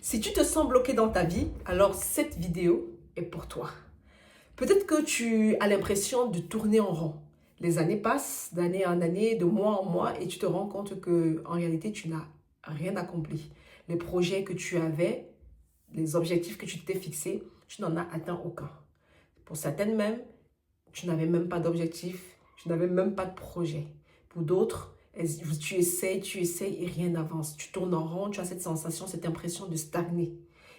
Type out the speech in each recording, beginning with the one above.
Si tu te sens bloqué dans ta vie, alors cette vidéo est pour toi. Peut-être que tu as l'impression de tourner en rond. Les années passent d'année en année, de mois en mois, et tu te rends compte que en réalité, tu n'as rien accompli. Les projets que tu avais, les objectifs que tu t'es fixés, tu n'en as atteint aucun. Pour certaines même, tu n'avais même pas d'objectif, tu n'avais même pas de projet. Pour d'autres, tu essayes et rien n'avance. Tu tournes en rond, tu as cette sensation, cette impression de stagner.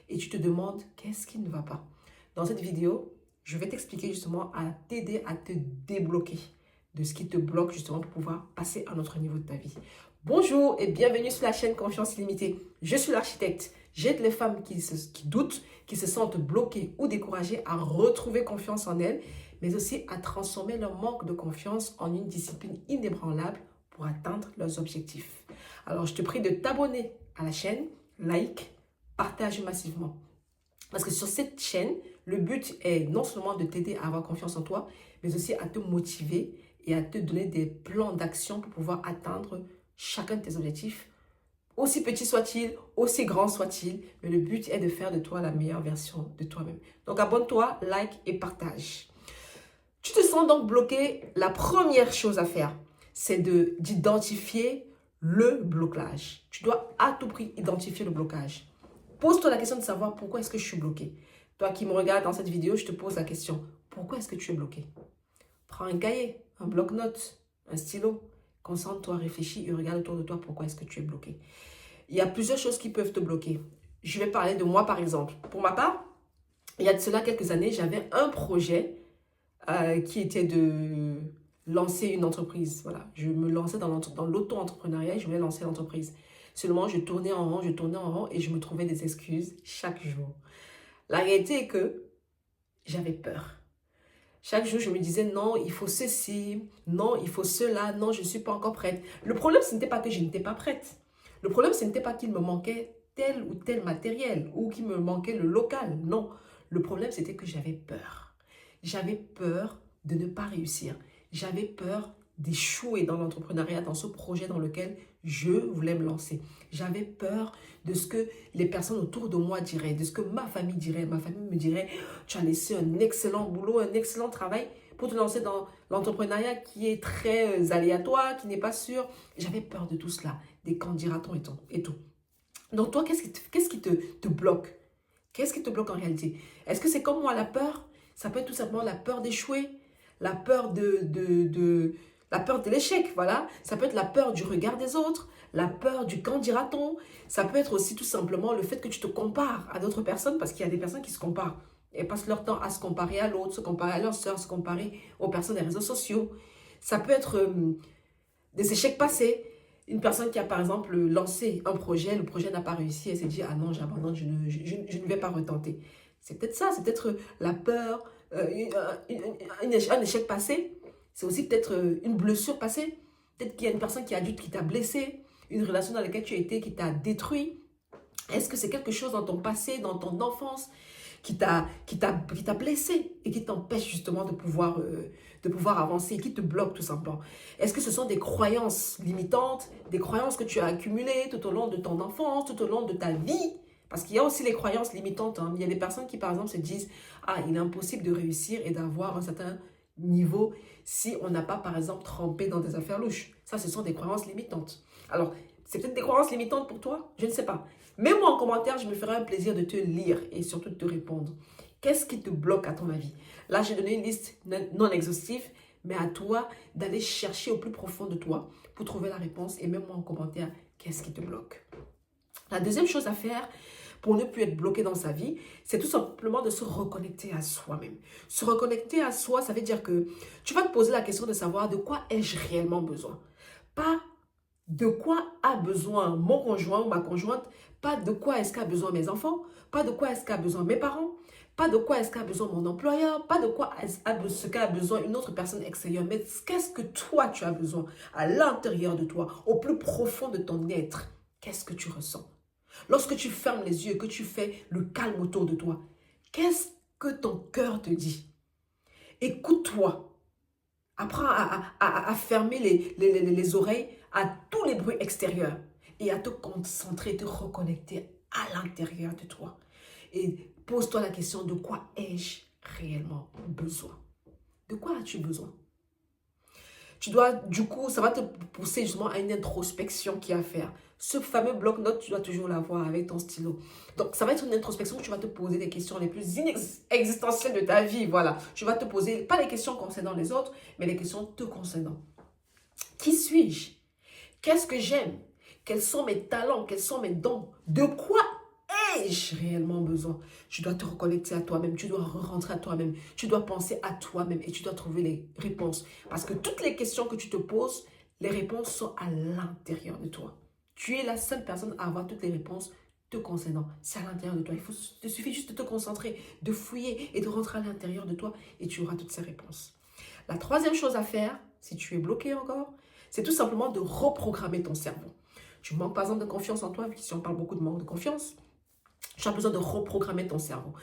Et tu te demandes, qu'est-ce qui ne va pas? Dans cette vidéo, je vais t'expliquer justement à t'aider à te débloquer de ce qui te bloque justement pour pouvoir passer à un autre niveau de ta vie. Bonjour et bienvenue sur la chaîne Confiance Illimitée. Je suis l'architecte. J'aide les femmes qui doutent, qui se sentent bloquées ou découragées à retrouver confiance en elles, mais aussi à transformer leur manque de confiance en une discipline inébranlable pour atteindre leurs objectifs. Alors, je te prie de t'abonner à la chaîne, like, partage massivement. Parce que sur cette chaîne, le but est non seulement de t'aider à avoir confiance en toi, mais aussi à te motiver et à te donner des plans d'action pour pouvoir atteindre chacun de tes objectifs, aussi petit soit-il, aussi grand soit-il, mais le but est de faire de toi la meilleure version de toi-même. Donc abonne-toi, like et partage. Tu te sens donc bloqué, la première chose à faire, c'est d'identifier le blocage. Tu dois à tout prix identifier le blocage. Pose-toi la question de savoir pourquoi est-ce que je suis bloqué. Toi qui me regardes dans cette vidéo, je te pose la question, pourquoi est-ce que tu es bloqué? Prends un cahier, un bloc-notes, un stylo. Concentre-toi, réfléchis et regarde autour de toi pourquoi est-ce que tu es bloqué. Il y a plusieurs choses qui peuvent te bloquer. Je vais parler de moi par exemple. Pour ma part, il y a de cela quelques années, j'avais un projet qui était de lancer une entreprise. Voilà, je me lançais dans l'auto-entrepreneuriat et je voulais lancer l'entreprise. Seulement, je tournais en rond et je me trouvais des excuses chaque jour. La réalité est que j'avais peur. Chaque jour, je me disais non, il faut ceci, non, il faut cela, non, je ne suis pas encore prête. Le problème, ce n'était pas que je n'étais pas prête. Le problème, ce n'était pas qu'il me manquait tel ou tel matériel ou qu'il me manquait le local. Non, le problème, c'était que j'avais peur. J'avais peur de ne pas réussir. J'avais peur d'échouer dans l'entrepreneuriat, dans ce projet dans lequel je voulais me lancer. J'avais peur de ce que les personnes autour de moi diraient, de ce que ma famille dirait. Ma famille me dirait, tu as laissé un excellent boulot, un excellent travail pour te lancer dans l'entrepreneuriat qui est très aléatoire, qui n'est pas sûr. J'avais peur de tout cela, des qu'en dira-t-on et tout. Donc toi, qu'est-ce qui te bloque? Qu'est-ce qui te bloque en réalité? Est-ce que c'est comme moi la peur? Ça peut être tout simplement la peur d'échouer, la peur la peur de l'échec, voilà. Ça peut être la peur du regard des autres, la peur du qu'en dira-t-on. Ça peut être aussi tout simplement le fait que tu te compares à d'autres personnes, parce qu'il y a des personnes qui se comparent et passent leur temps à se comparer à l'autre, se comparer à leur soeur, se comparer aux personnes des réseaux sociaux. Ça peut être des échecs passés. Une personne qui a par exemple lancé un projet, le projet n'a pas réussi, elle s'est dit « Ah non, j'abandonne, je ne vais pas retenter ». C'est peut-être ça, c'est peut-être la peur, un échec passé. C'est aussi peut-être une blessure passée. Peut-être qu'il y a une personne qui est adulte qui t'a blessé, une relation dans laquelle tu as été qui t'a détruit. Est-ce que c'est quelque chose dans ton passé, dans ton enfance, qui t'a blessé et qui t'empêche justement de pouvoir avancer, qui te bloque tout simplement? Est-ce que ce sont des croyances limitantes, des croyances que tu as accumulées tout au long de ton enfance, tout au long de ta vie? Parce qu'il y a aussi les croyances limitantes. Il y a des personnes qui, par exemple, se disent « Ah, il est impossible de réussir et d'avoir un certain niveau si on n'a pas, par exemple, trempé dans des affaires louches. » Ça, ce sont des croyances limitantes. Alors, c'est peut-être des croyances limitantes pour toi, je ne sais pas. Mets-moi en commentaire, je me ferai un plaisir de te lire et surtout de te répondre. Qu'est-ce qui te bloque à ton avis? Là, j'ai donné une liste non exhaustive, mais à toi d'aller chercher au plus profond de toi pour trouver la réponse et mets-moi en commentaire qu'est-ce qui te bloque. La deuxième chose à faire pour ne plus être bloqué dans sa vie, c'est tout simplement de se reconnecter à soi-même. Se reconnecter à soi, ça veut dire que tu vas te poser la question de savoir de quoi ai-je réellement besoin. Pas de quoi a besoin mon conjoint ou ma conjointe, pas de quoi est-ce qu'a besoin mes enfants, pas de quoi est-ce qu'a besoin mes parents, pas de quoi est-ce qu'a besoin mon employeur, pas de quoi est-ce qu'a besoin une autre personne extérieure, mais qu'est-ce que toi tu as besoin à l'intérieur de toi, au plus profond de ton être. Qu'est-ce que tu ressens? Lorsque tu fermes les yeux et que tu fais le calme autour de toi, qu'est-ce que ton cœur te dit? Écoute-toi. Apprends à fermer les oreilles à tous les bruits extérieurs et à te concentrer, te reconnecter à l'intérieur de toi. Et pose-toi la question, de quoi ai-je réellement besoin? De quoi as-tu besoin? Tu dois, du coup, ça va te pousser justement à une introspection qu'il y a à faire. Ce fameux bloc-notes, tu dois toujours l'avoir avec ton stylo. Donc, ça va être une introspection où tu vas te poser les questions les plus existentielles de ta vie. Voilà. Tu vas te poser, pas les questions concernant les autres, mais les questions te concernant. Qui suis-je? Qu'est-ce que j'aime? Quels sont mes talents? Quels sont mes dons? De quoi ai-je réellement besoin? Tu dois te reconnecter à toi-même, tu dois rentrer à toi-même, tu dois penser à toi-même et tu dois trouver les réponses. Parce que toutes les questions que tu te poses, les réponses sont à l'intérieur de toi. Tu es la seule personne à avoir toutes les réponses te concernant. C'est à l'intérieur de toi. Il suffit juste de te concentrer, de fouiller et de rentrer à l'intérieur de toi et tu auras toutes ces réponses. La troisième chose à faire, si tu es bloqué encore, c'est tout simplement de reprogrammer ton cerveau. Tu manques par exemple de confiance en toi, si on parle beaucoup de manque de confiance, tu as besoin de reprogrammer ton cerveau.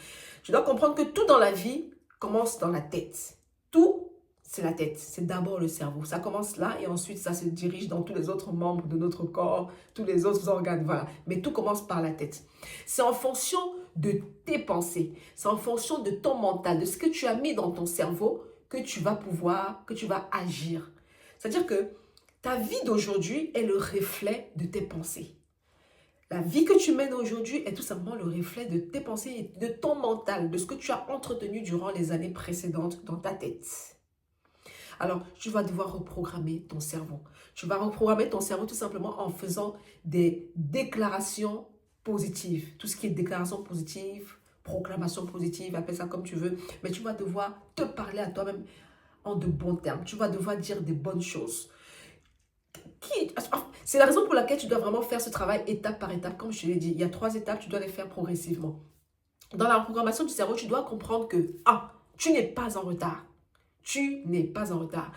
Tu dois comprendre que tout dans la vie commence dans la tête. Tout, c'est la tête. C'est d'abord le cerveau. Ça commence là et ensuite ça se dirige dans tous les autres membres de notre corps, tous les autres organes, voilà. Mais tout commence par la tête. C'est en fonction de tes pensées. C'est en fonction de ton mental, de ce que tu as mis dans ton cerveau que tu vas agir. C'est-à-dire que ta vie d'aujourd'hui est le reflet de tes pensées. La vie que tu mènes aujourd'hui est tout simplement le reflet de tes pensées et de ton mental, de ce que tu as entretenu durant les années précédentes dans ta tête. Alors, tu vas devoir reprogrammer ton cerveau. Tu vas reprogrammer ton cerveau tout simplement en faisant des déclarations positives. Tout ce qui est déclaration positive, proclamation positive, appelle ça comme tu veux. Mais tu vas devoir te parler à toi-même en de bons termes. Tu vas devoir dire des bonnes choses. C'est la raison pour laquelle tu dois vraiment faire ce travail étape par étape. Comme je te l'ai dit, il y a 3 étapes, tu dois les faire progressivement. Dans la reprogrammation du cerveau, tu dois comprendre que tu n'es pas en retard. Tu n'es pas en retard.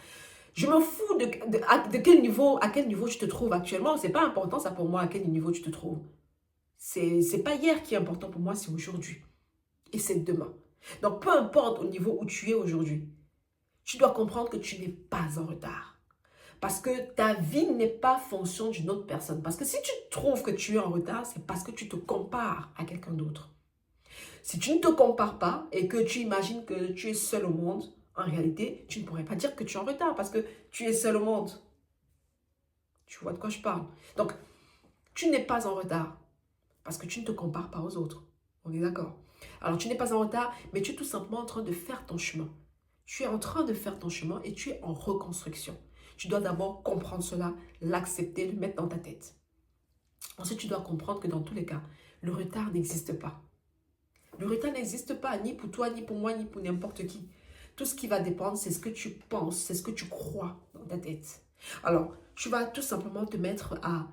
Je me fous de quel niveau, à quel niveau tu te trouves actuellement. Ce n'est pas important ça pour moi à quel niveau tu te trouves. C'est pas hier qui est important pour moi, c'est aujourd'hui. Et c'est demain. Donc peu importe au niveau où tu es aujourd'hui, tu dois comprendre que tu n'es pas en retard. Parce que ta vie n'est pas fonction d'une autre personne. Parce que si tu trouves que tu es en retard, c'est parce que tu te compares à quelqu'un d'autre. Si tu ne te compares pas et que tu imagines que tu es seul au monde, en réalité, tu ne pourrais pas dire que tu es en retard parce que tu es seul au monde. Tu vois de quoi je parle? Donc, tu n'es pas en retard parce que tu ne te compares pas aux autres. On est d'accord? Alors, tu n'es pas en retard, mais tu es tout simplement en train de faire ton chemin. Tu es en train de faire ton chemin et tu es en reconstruction. Tu dois d'abord comprendre cela, l'accepter, le mettre dans ta tête. Ensuite, tu dois comprendre que dans tous les cas, le retard n'existe pas. Le retard n'existe pas, ni pour toi, ni pour moi, ni pour n'importe qui. Tout ce qui va dépendre, c'est ce que tu penses, c'est ce que tu crois dans ta tête. Alors, tu vas tout simplement te mettre à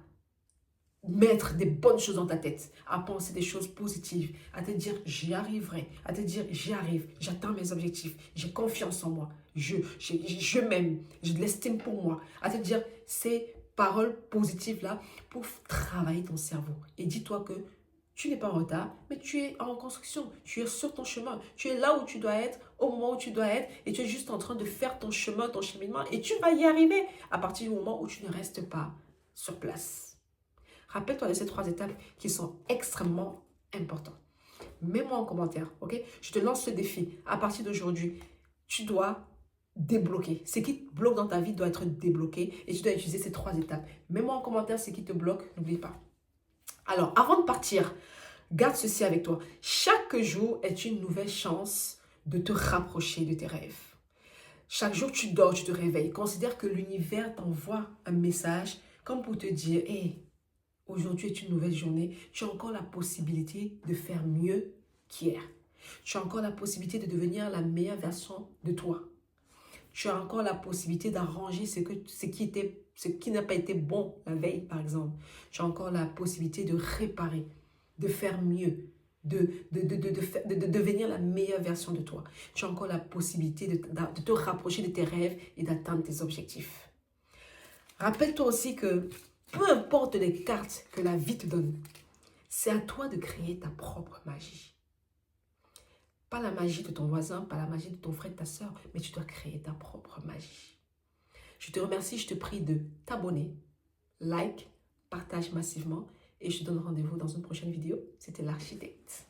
mettre des bonnes choses dans ta tête, à penser des choses positives, à te dire j'y arriverai, à te dire j'y arrive, j'atteins mes objectifs, j'ai confiance en moi, je m'aime, j'ai de l'estime pour moi, à te dire ces paroles positives là pour travailler ton cerveau. Et dis-toi que tu n'es pas en retard, mais tu es en construction, tu es sur ton chemin, tu es là où tu dois être, au moment où tu dois être, et tu es juste en train de faire ton chemin, ton cheminement, et tu vas y arriver à partir du moment où tu ne restes pas sur place. Rappelle-toi de ces 3 étapes qui sont extrêmement importantes. Mets-moi en commentaire, ok? Je te lance ce défi. À partir d'aujourd'hui, tu dois débloquer. Ce qui te bloque dans ta vie doit être débloqué et tu dois utiliser ces 3 étapes. Mets-moi en commentaire ce qui te bloque, n'oublie pas. Alors, avant de partir, garde ceci avec toi. Chaque jour est une nouvelle chance de te rapprocher de tes rêves. Chaque jour, tu dors, tu te réveilles. Considère que l'univers t'envoie un message comme pour te dire « Hey, aujourd'hui est une nouvelle journée. Tu as encore la possibilité de faire mieux qu'hier. Tu as encore la possibilité de devenir la meilleure version de toi. Tu as encore la possibilité d'arranger ce qui n'a pas été bon la veille, par exemple. Tu as encore la possibilité de réparer, de faire mieux, de devenir la meilleure version de toi. Tu as encore la possibilité de te rapprocher de tes rêves et d'atteindre tes objectifs. Rappelle-toi aussi que peu importe les cartes que la vie te donne, c'est à toi de créer ta propre magie. Pas la magie de ton voisin, pas la magie de ton frère, de ta soeur, mais tu dois créer ta propre magie. Je te remercie, je te prie de t'abonner, like, partage massivement et je te donne rendez-vous dans une prochaine vidéo. C'était l'architecte.